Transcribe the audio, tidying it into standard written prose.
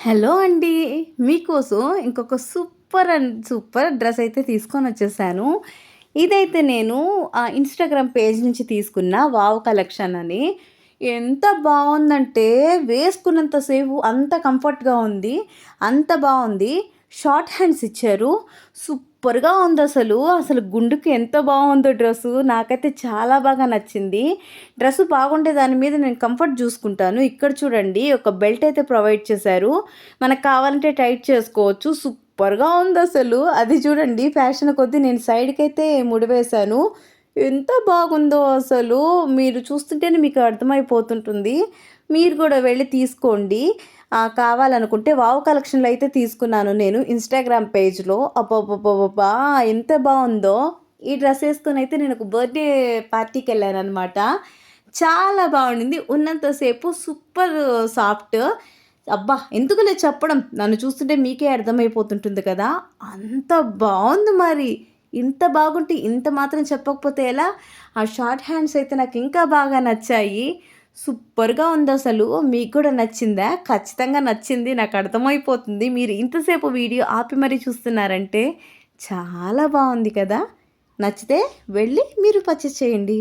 Hello అండి. మీకోసం ఇంకొక సూపర్ డ్రెస్ అయితే తీసుకొనొచ్చేసాను. ఇదైతే నేను ఇన్‌స్టాగ్రామ్ పేజ్ నుంచి తీసుకున్న వావ్ కలెక్షన్ అని. ఎంత బావుందంటే వేసుకున్నంత సేపు అంత కంఫర్ట్‌గా ఉంది. అంత బావుంది. షార్ట్ హ్యాండ్స్ ఇచ్చారు. సూపర్‌గా ఉందసలు. అసలు గుండుకి ఎంత బావుందో డ్రెస్సు. నాకైతే చాలా బాగా నచ్చింది. డ్రెస్సు బాగుంటే దాని మీద నేను కంఫర్ట్ జూసుకుంటాను. ఇక్కడ చూడండి ఒక బెల్ట్ అయితే ప్రొవైడ్ చేశారు. మనకు కావాలంటే టైట్ చేసుకోవచ్చు. సూపర్‌గా ఉందసలు. అది చూడండి ఫ్యాషన్ కొద్దీ నేను సైడ్‌కైతే ముడివేశాను. ఎంత బాగుందో అసలు. మీరు చూస్తుంటేనే మీకు అర్థమైపోతుంటుంది. మీరు కూడా వెళ్లి తీసుకోండి. కావాలనుకుంటే వావ్ కలెక్షన్‌లో అయితే తీసుకున్నాను నేను ఇన్‌స్టాగ్రామ్ పేజ్‌లో. అబ్బబ్బబ్బబ్బా! ఎంత బావుందో. ఈ డ్రెస్ ఏసుకొనైతే నేను ఒక బర్త్‌డే పార్టీకెళ్ళాననమాట. చాలా బావుండింది. ఉన్నంత సేపు సూపర్ సాఫ్ట్. అబ్బా! ఎందుకులే చెప్పడం. నన్ను చూస్తుంటే మీకే అర్థమైపోతుంటుంది కదా! అంత బావుంది మరి. ఇంత బాగుంటే ఇంత మాత్రం చెప్పకపోతే ఎలా? ఆ షార్ట్ హ్యాండ్స్ అయితే నాకింకా బాగా నచ్చాయి. సూపర్‌గా ఉందసలు. మీకు కూడా నచ్చిందా? ఖచ్చితంగా నచ్చింది. నాకర్థమైపోతుంది. మీరు ఇంతసేపు వీడియో ఆపి మరీ చూస్తున్నారంటే చాలా బావుంది కదా! నచ్చితే వెళ్ళి మీరు పర్చేస్ చేయండి.